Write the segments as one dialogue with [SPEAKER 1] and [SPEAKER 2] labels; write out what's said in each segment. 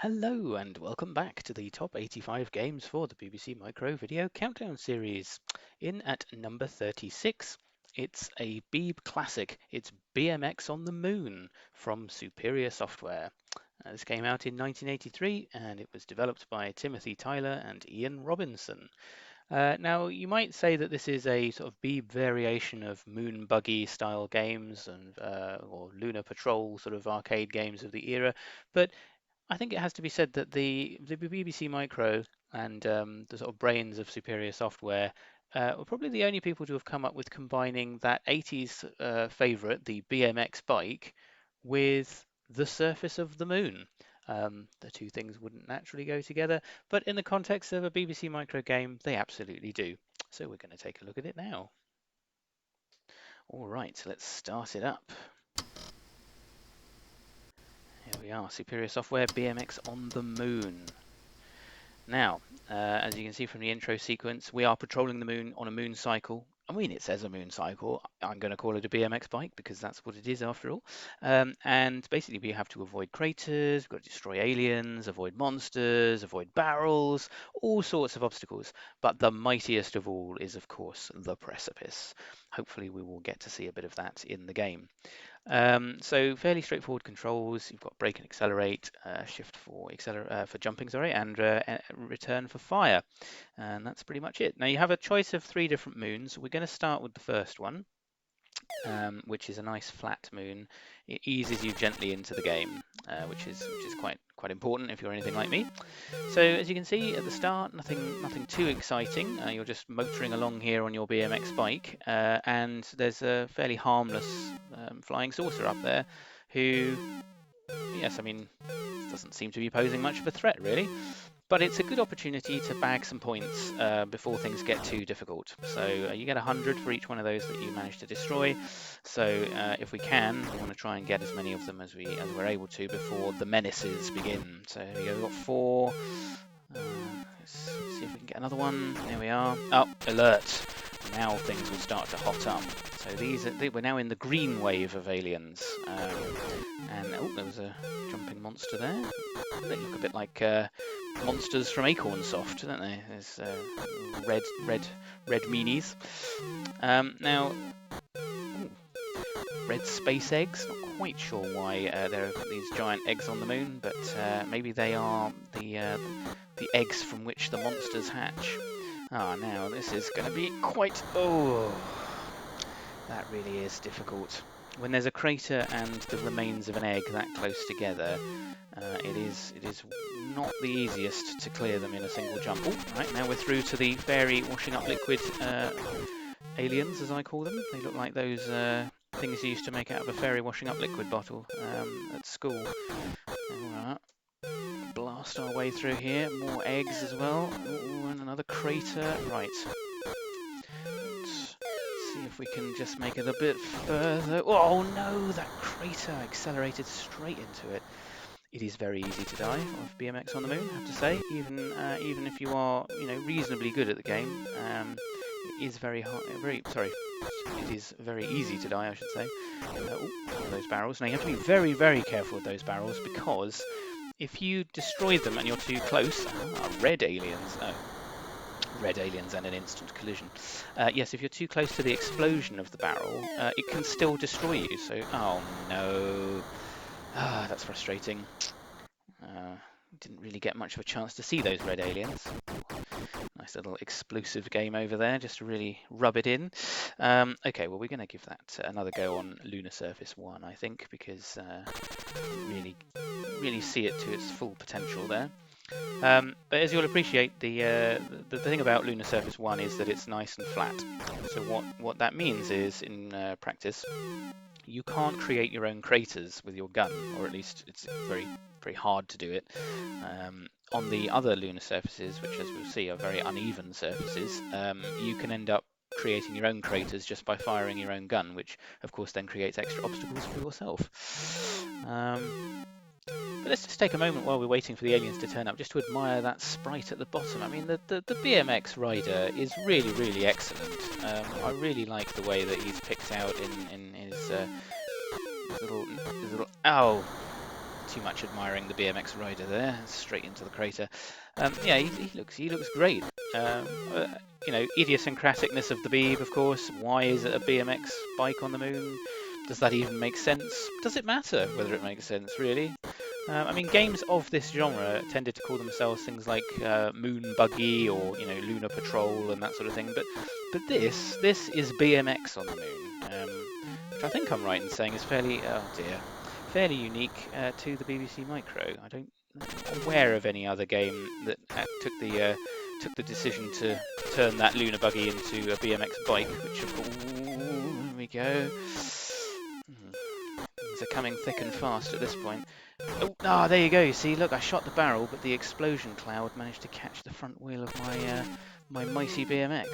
[SPEAKER 1] Hello and welcome back to the top 85 games for the BBC Micro Video Countdown series. In at number 36, it's a Beeb classic. It's BMX on the Moon from Superior Software. This came out in 1983 and it was developed by Timothy Tyler and Ian Robinson. Now, you might say that this is a sort of Beeb variation of Moon Buggy style games and or Lunar Patrol sort of arcade games of the era, but I think it has to be said that the BBC Micro and the sort of brains of Superior Software were probably the only people to have come up with combining that 80s favourite, the BMX bike, with the surface of the moon. The two things wouldn't naturally go together, but in the context of a BBC Micro game, they absolutely do. So we're going to take a look at it now. All right, so let's start it up. Here we are, Superior Software BMX on the Moon. Now, as you can see from the intro sequence, we are patrolling the moon on a moon cycle. I mean, it says a moon cycle. I'm going to call it a BMX bike because that's what it is after all. And basically, we have to avoid craters, we've got to destroy aliens, avoid monsters, avoid barrels, all sorts of obstacles. But the mightiest of all is, of course, the precipice. Hopefully, we will get to see a bit of that in the game. So fairly straightforward controls. You've got brake and accelerate, shift for for jumping, sorry, and return for fire. And that's pretty much it. Now you have a choice of 3 different moons. We're going to start with the first one, which is a nice flat moon. It eases you gently into the game, which is quite important if you're anything like me. So as you can see at the start, nothing too exciting. You're just motoring along here on your BMX bike, and there's a fairly harmless flying saucer up there, who, yes, I mean, doesn't seem to be posing much of a threat really. But it's a good opportunity to bag some points before things get too difficult. So you get 100 for each one of those that you manage to destroy. So if we can, we want to try and get as many of them as we're able to before the menaces begin. So here we go, we've got 4. Let's see if we can get another one. There we are. Oh, alert! Now things will start to hot up. So we're now in the green wave of aliens. And oh, there was a jumping monster there. They look a bit like monsters from Acorn Soft, don't they? There's red meanies. Now, ooh, red space eggs. Not quite sure why there are these giant eggs on the moon, but maybe they are the eggs from which the monsters hatch. Ah, now this is going to be quite. Oh, that really is difficult. When there's a crater and the remains of an egg that close together, it is not the easiest to clear them in a single jump. Oh, right, now we're through to the fairy washing up liquid aliens, as I call them. They look like those things you used to make out of a fairy washing up liquid bottle at school. Right. Blast our way through here. More eggs as well. Ooh, and another crater. Right. See if we can just make it a bit further. Oh no, that crater accelerated straight into it. It is very easy to die of BMX on the Moon, I have to say. Even if you are, reasonably good at the game, it is very hard. It is very easy to die, I should say. Those barrels. Now you have to be very, very careful with those barrels because if you destroy them and you're too close, red aliens. Oh. Red aliens and an instant collision. Yes, if you're too close to the explosion of the barrel, it can still destroy you. So, oh no. That's frustrating. Didn't really get much of a chance to see those red aliens. Nice little explosive game over there, just to really rub it in. Okay, well, we're going to give that another go on Lunar Surface 1, I think, because really see it to its full potential there. But as you'll appreciate, the thing about Lunar Surface 1 is that it's nice and flat. So what that means is, in practice, you can't create your own craters with your gun, or at least it's very, very hard to do it. On the other lunar surfaces, which as we'll see are very uneven surfaces, you can end up creating your own craters just by firing your own gun, which of course then creates extra obstacles for yourself. But let's just take a moment while we're waiting for the aliens to turn up, just to admire that sprite at the bottom. I mean, the BMX rider is really, really excellent. I really like the way that he's picked out in his little. Ow! too much admiring the BMX rider there, straight into the crater. Yeah, he looks great. You know, idiosyncraticness of the Beeb, of course. Why is it a BMX bike on the moon? Does that even make sense? Does it matter whether it makes sense, really? I mean, games of this genre tended to call themselves things like Moon Buggy or, you know, Lunar Patrol and that sort of thing. But this is BMX on the moon, which I think I'm right in saying is fairly, oh dear, fairly unique to the BBC Micro. I'm not aware of any other game that took the decision to turn that Lunar Buggy into a BMX bike, which of course, here we go. Things are coming thick and fast at this point. Oh, there you go. You see, look, I shot the barrel, but the explosion cloud managed to catch the front wheel of my mighty BMX.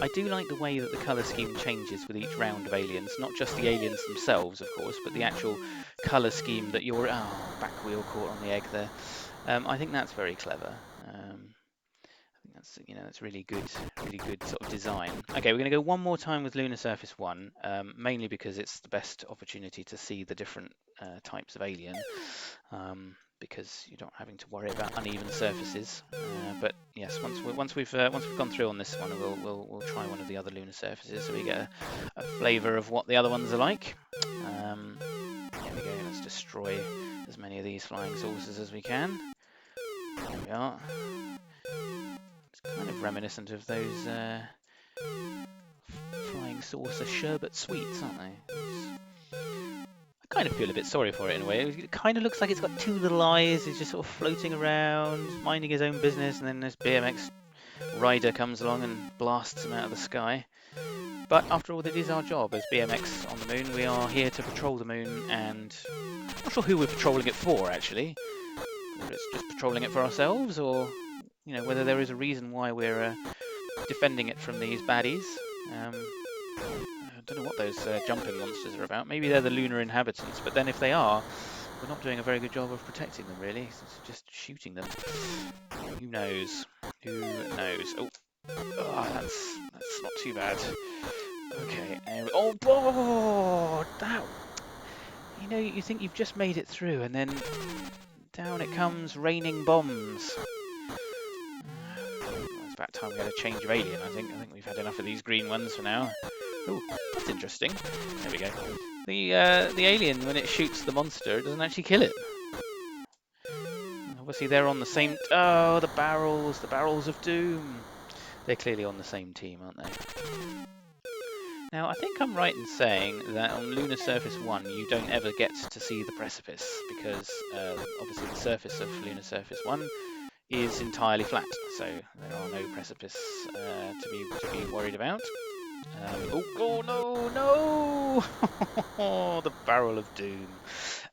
[SPEAKER 1] I do like the way that the colour scheme changes with each round of aliens. Not just the aliens themselves, of course, but the actual colour scheme that your back wheel caught on the egg there. I think that's very clever. I think that's really good sort of design. Okay, we're going to go one more time with Lunar Surface 1, mainly because it's the best opportunity to see the different types of alien, because you're not having to worry about uneven surfaces. But yes, once we've gone through on this one, we'll try one of the other lunar surfaces so we get a flavour of what the other ones are like. There we go. Let's destroy as many of these flying saucers as we can. There we are. Kind of reminiscent of those flying saucer sherbet sweets, aren't they? I kind of feel a bit sorry for it in a way. It kind of looks like it's got two little eyes. It's just sort of floating around, minding his own business, and then this BMX rider comes along and blasts him out of the sky. But after all, it is our job as BMX on the moon. We are here to patrol the moon, and I'm not sure who we're patrolling it for, actually. Whether it's just patrolling it for ourselves, or you know, whether there is a reason why we're defending it from these baddies. I don't know what those jumping monsters are about. Maybe they're the lunar inhabitants, but then if they are, we're not doing a very good job of protecting them, really. It's just shooting them. Who knows? Who knows? Oh, that's not too bad. Okay. That. You know, you think you've just made it through, and then down it comes, raining bombs. It's about time we had a change of alien, I think. I think we've had enough of these green ones for now. Oh, that's interesting. There we go. The alien, when it shoots the monster, it doesn't actually kill it. Obviously, they're on the same... Oh, the barrels of doom. They're clearly on the same team, aren't they? Now, I think I'm right in saying that on Lunar Surface 1, you don't ever get to see the precipice, because obviously the surface of Lunar Surface 1 is entirely flat, so there are no precipice to be worried about. No! The barrel of doom.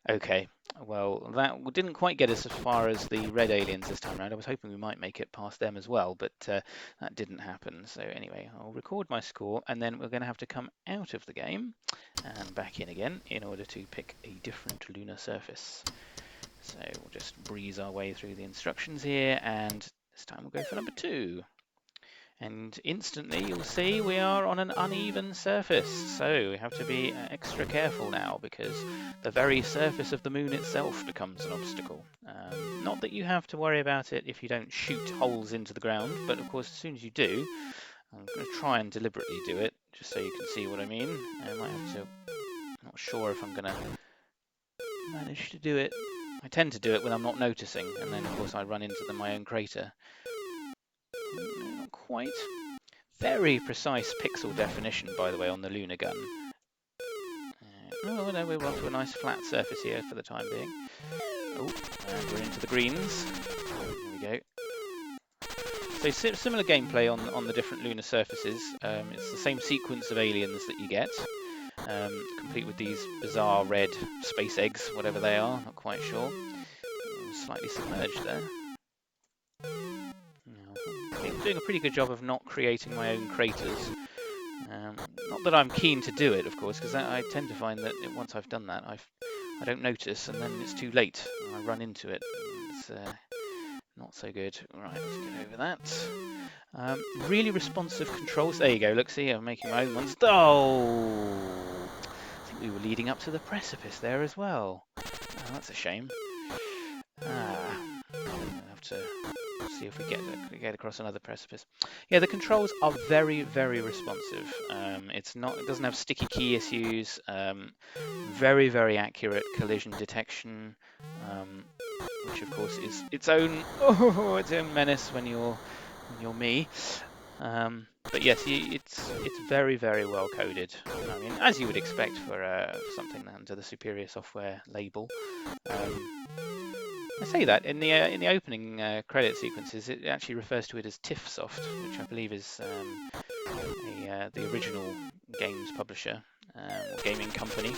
[SPEAKER 1] Okay, well, that didn't quite get us as far as the red aliens this time around. I was hoping we might make it past them as well, but that didn't happen. So anyway, I'll record my score, and then we're going to have to come out of the game and back in again in order to pick a different lunar surface. So we'll just breeze our way through the instructions here, and this time we'll go for number 2. And instantly you'll see we are on an uneven surface, so we have to be extra careful now, because the very surface of the moon itself becomes an obstacle. Not that you have to worry about it if you don't shoot holes into the ground, but of course as soon as you do, I'm going to try and deliberately do it, just so you can see what I mean. I might have to, I'm not sure if I'm going to manage to do it. I tend to do it when I'm not noticing, and then of course I run into my own crater. Not quite. Very precise pixel definition, by the way, on the lunar gun. Oh no, we're onto a nice flat surface here for the time being. Oh, and we're into the greens. There we go. So similar gameplay on the different lunar surfaces. It's the same sequence of aliens that you get, complete with these bizarre red space eggs, whatever they are, not quite sure. Slightly submerged there. I'm doing a pretty good job of not creating my own craters. Not that I'm keen to do it, of course, because I tend to find that once I've done that, I don't notice, and then it's too late. I run into it. It's not so good. Right, let's get over that. Really responsive controls. There you go. Look, see, I'm making my own ones. Oh! I think we were leading up to the precipice there as well. that's a shame. I'll have to see if we get across another precipice. Yeah, the controls are very, very responsive. It doesn't have sticky key issues. Very, very accurate collision detection, which of course is its own menace when you're me. But yes, it's very, very well coded. I mean, as you would expect for something under the Superior Software label. I say that in the opening credit sequences, it actually refers to it as TIFFsoft, which I believe is the original games publisher or gaming company.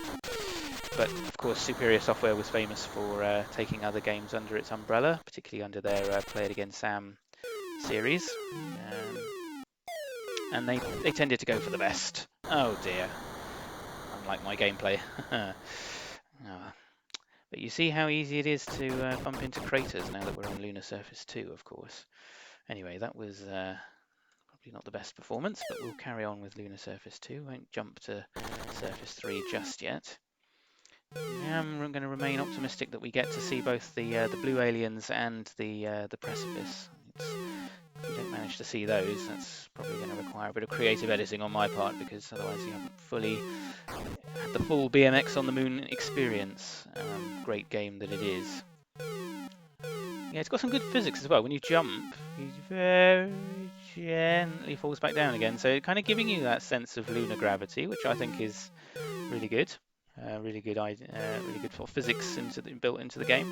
[SPEAKER 1] But of course, Superior Software was famous for taking other games under its umbrella, particularly under their Play It Again Sam series. And they tended to go for the best. Oh dear. Unlike my gameplay. But you see how easy it is to bump into craters now that we're on Lunar Surface 2, of course. Anyway, that was probably not the best performance, but we'll carry on with Lunar Surface 2. Won't jump to Surface 3 just yet. I'm going to remain optimistic that we get to see both the blue aliens and the precipice. If we don't manage to see those, that's probably going to require a bit of creative editing on my part, because otherwise you haven't fully had the full BMX on the Moon experience. Great game that it is. Yeah, it's got some good physics as well. When you jump, it very gently falls back down again, so kind of giving you that sense of lunar gravity, which I think is really good. Really good for physics built into the game.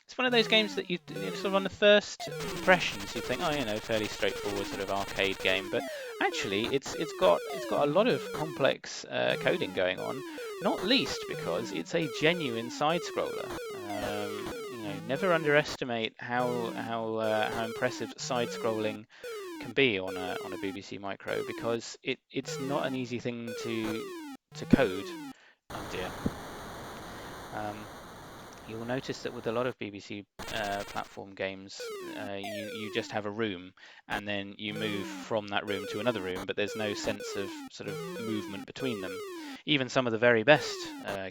[SPEAKER 1] It's one of those games that you sort of on the first impressions you'd think, oh, fairly straightforward sort of arcade game, but actually it's got a lot of complex coding going on, not least because it's a genuine side scroller. Never underestimate how impressive side scrolling can be on a BBC Micro, because it's not an easy thing to code. Oh dear. You'll notice that with a lot of BBC platform games, you just have a room and then you move from that room to another room, but there's no sense of sort of movement between them. Even some of the very best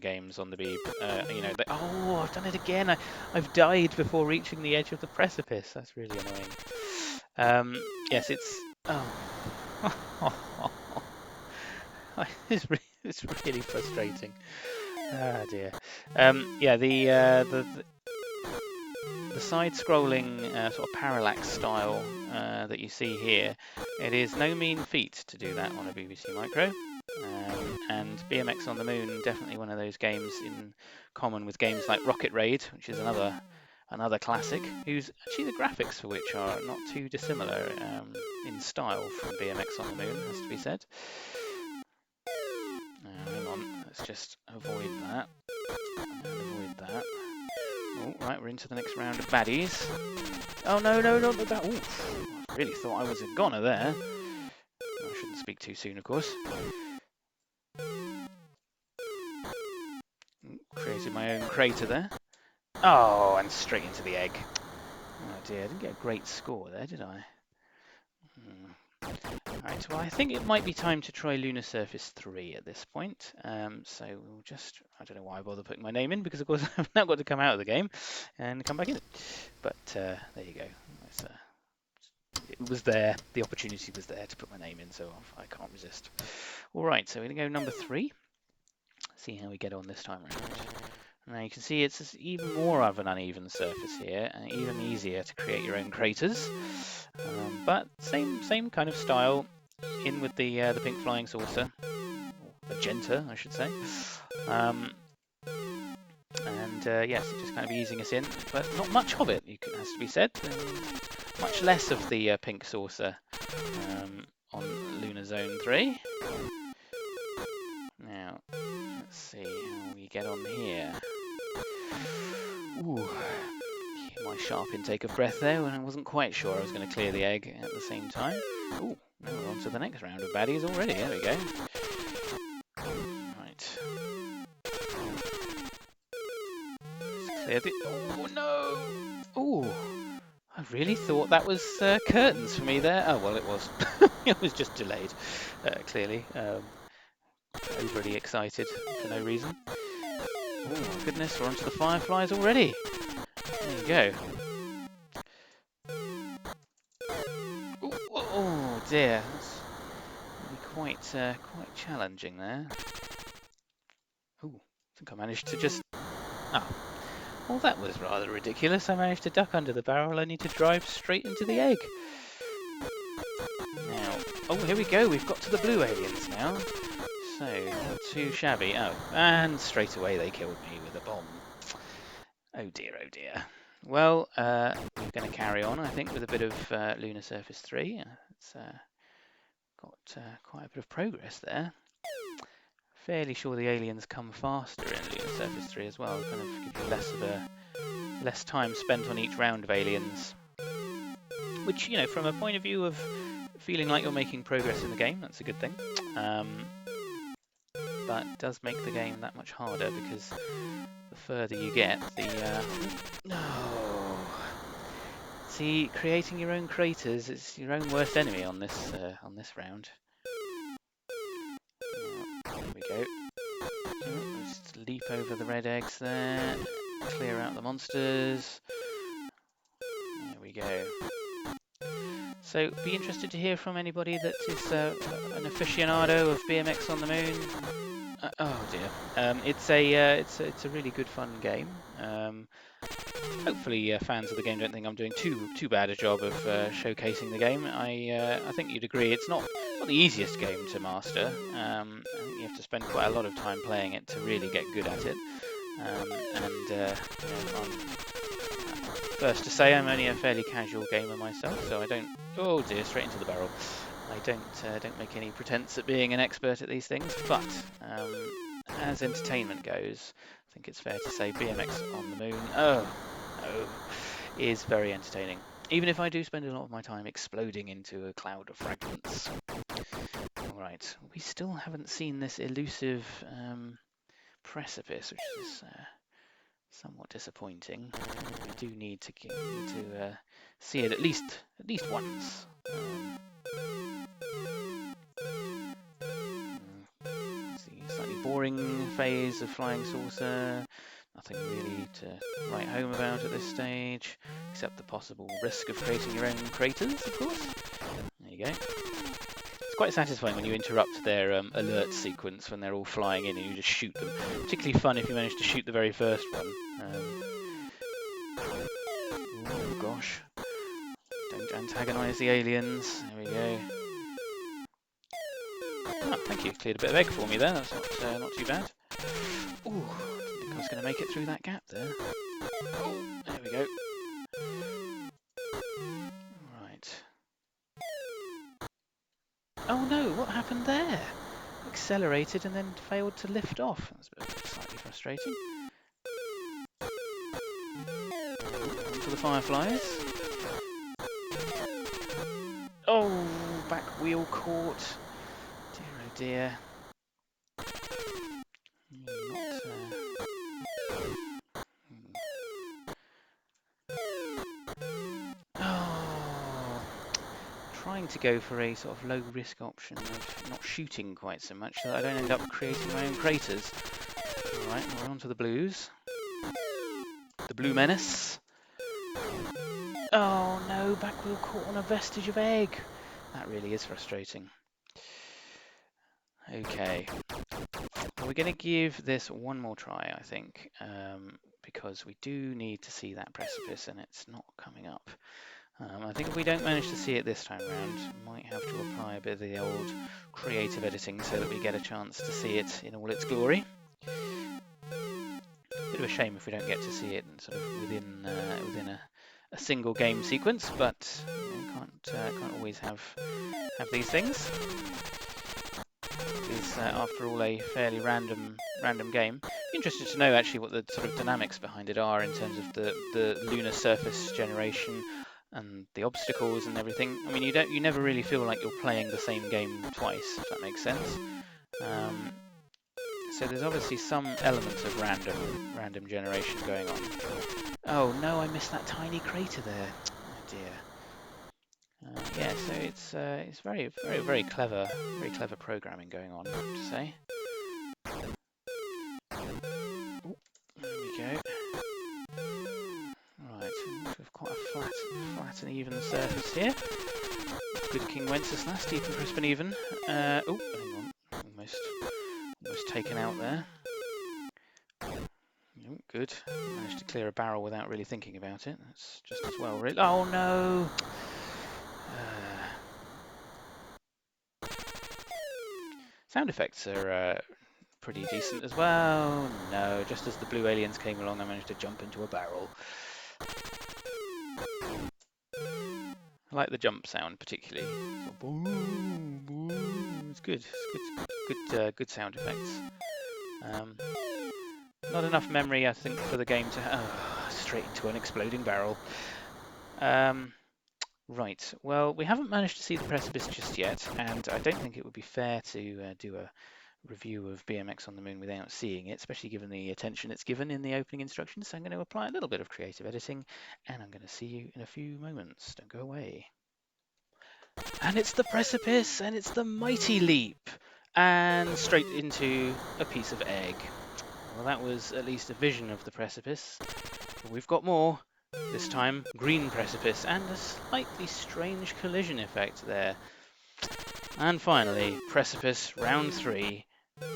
[SPEAKER 1] games on the Beeb, I've done it again. I've died before reaching the edge of the precipice. That's really annoying. Yes, it's... Oh. It's really frustrating. Ah dear. Yeah, the side-scrolling sort of parallax style that you see here, it is no mean feat to do that on a BBC Micro. And BMX on the Moon, definitely one of those games in common with games like Rocket Raid, which is another classic, whose actually the graphics for which are not too dissimilar in style from BMX on the Moon, has to be said. Hang on, let's just avoid that. Oh, right, we're into the next round of baddies. Oh no, not that. Oof, I really thought I was a goner there. I shouldn't speak too soon, of course. Created my own crater there. Oh, and straight into the egg. Oh dear, I didn't get a great score there, did I? Right, well, I think it might be time to try Lunar Surface 3 at this point. So we'll just, I don't know why I bother putting my name in, because of course I've now got to come out of the game and come back in. But there you go. It was there, the opportunity was there to put my name in, so I can't resist. All right, so we're going to go number 3. See how we get on this time around. Now you can see it's even more of an uneven surface here, and even easier to create your own craters. But same kind of style, in with the pink flying saucer, or magenta, I should say. Yes, it's just kind of easing us in, but not much of it, has to be said. Much less of the pink saucer on Lunar Zone 3. Now, let's see how we get on here. Ooh, my sharp intake of breath there when I wasn't quite sure I was going to clear the egg at the same time. Ooh, now we're on to the next round of baddies already. There we go. Right. Let's clear the... Oh no! Ooh, I really thought that was curtains for me there. Oh well, it was. It was just delayed, clearly. Overly excited for no reason. Oh my goodness, we're onto the fireflies already. There you go. Ooh, oh dear, that's really quite challenging there. Oh, I think I managed to just... Ah, well that was rather ridiculous. I managed to duck under the barrel only to drive straight into the egg. Now, oh here we go, we've got to the blue aliens now. So, not too shabby. Oh, and straight away they killed me with a bomb. Oh dear, oh dear. Well, we're going to carry on, I think, with a bit of Lunar Surface 3. It's got quite a bit of progress there. Fairly sure the aliens come faster in Lunar Surface 3 as well, kind of give you less time spent on each round of aliens. Which, you know, from a point of view of feeling like you're making progress in the game, that's a good thing. But it does make the game that much harder because the further you get, the... No! See, creating your own craters is your own worst enemy on this round. There we go. Just leap over the red eggs there, clear out the monsters. There we go. So, be interested to hear from anybody that is an aficionado of BMX on the Moon. Oh dear. It's a really good fun game. Hopefully fans of the game don't think I'm doing too bad a job of showcasing the game. I think you'd agree it's not the easiest game to master. I think you have to spend quite a lot of time playing it to really get good at it. You know, I'm first to say I'm only a fairly casual gamer myself, so I don't... Oh dear, straight into the barrel. I don't make any pretense at being an expert at these things, but as entertainment goes, I think it's fair to say BMX on the Moon, is very entertaining. Even if I do spend a lot of my time exploding into a cloud of fragments. Alright, we still haven't seen this elusive precipice, which is somewhat disappointing. We do need to see it at least once. Slightly boring phase of flying saucer. Nothing really to write home about at this stage, except the possible risk of creating your own craters, of course. There you go. It's quite satisfying when you interrupt their alert sequence when they're all flying in and you just shoot them. Particularly fun if you manage to shoot the very first one. Oh gosh. Don't antagonise the aliens. There we go. Oh, thank you. Cleared a bit of egg for me there. That's not too bad. Ooh, didn't think I was going to make it through that gap there. Oh, there we go. Right. Oh no, what happened there? Accelerated and then failed to lift off. That's a bit slightly frustrating. Onto the fireflies. Oh, back wheel caught. Dear oh dear. Trying to go for a sort of low risk option of not shooting quite so much so that I don't end up creating my own craters. Alright, we're on to the blues. The blue menace. Oh no, back wheel caught on a vestige of egg. That really is frustrating. Okay. We're going to give this one more try, I think, because we do need to see that precipice and it's not coming up. I think if we don't manage to see it this time round, we might have to apply a bit of the old creative editing so that we get a chance to see it in all its glory. Bit of a shame if we don't get to see it sort of within a single game sequence, but you know, can't always have these things. It is, after all, a fairly random game. Interested to know actually what the sort of dynamics behind it are in terms of the lunar surface generation and the obstacles and everything. I mean, you never really feel like you're playing the same game twice, if that makes sense. So there's obviously some elements of random generation going on. Oh no, I missed that tiny crater there. Oh dear. Yeah, so it's very clever programming going on, I have to say. with quite a flat and even surface here. Good King Wenceslas, deep and crisp and even. Oh, hang on, almost taken out there. Oh, good. Managed to clear a barrel without really thinking about it. That's just as well, really. Oh no! Sound effects are pretty decent as well. No, just as the blue aliens came along, I managed to jump into a barrel. I like the jump sound particularly. Boom, boom. It's good. It's good sound effects. Not enough memory, I think, for the game to straight into an exploding barrel. Right. Well, we haven't managed to see the precipice just yet, and I don't think it would be fair to do a review of BMX on the Moon without seeing it, especially given the attention it's given in the opening instructions. So I'm going to apply a little bit of creative editing, and I'm going to see you in a few moments. Don't go away. And it's the precipice, and it's the mighty leap, and straight into a piece of egg. Well, that was at least a vision of the precipice. But we've got more. This time, green precipice, and a slightly strange collision effect there. And finally, precipice, round 3.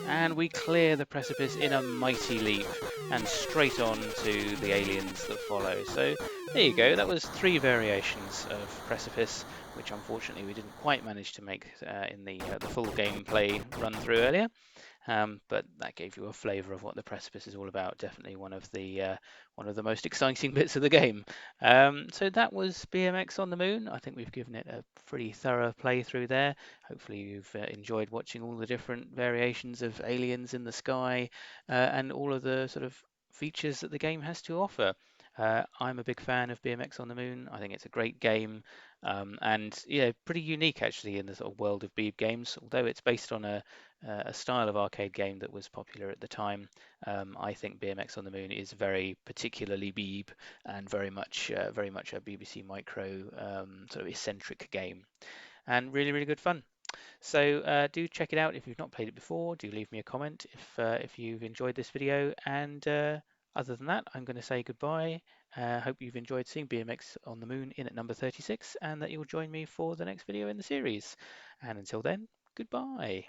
[SPEAKER 1] And we clear the precipice in a mighty leap and straight on to the aliens that follow. So there you go, that was 3 variations of precipice, which unfortunately we didn't quite manage to make in the full gameplay run through earlier. But that gave you a flavour of what the precipice is all about. Definitely one of the most exciting bits of the game. So that was BMX on the Moon. I think we've given it a pretty thorough playthrough there. Hopefully you've enjoyed watching all the different variations of aliens in the sky and all of the sort of features that the game has to offer. I'm a big fan of BMX on the Moon. I think it's a great game, and yeah, pretty unique actually in the sort of world of Beeb games. Although it's based on a style of arcade game that was popular at the time, I think BMX on the Moon is very particularly Beeb and very much a BBC Micro sort of eccentric game, and really good fun. So do check it out if you've not played it before. Do leave me a comment if you've enjoyed this video. And other than that, I'm going to say goodbye. Hope you've enjoyed seeing BMX on the Moon in at number 36, and that you'll join me for the next video in the series. And until then, goodbye.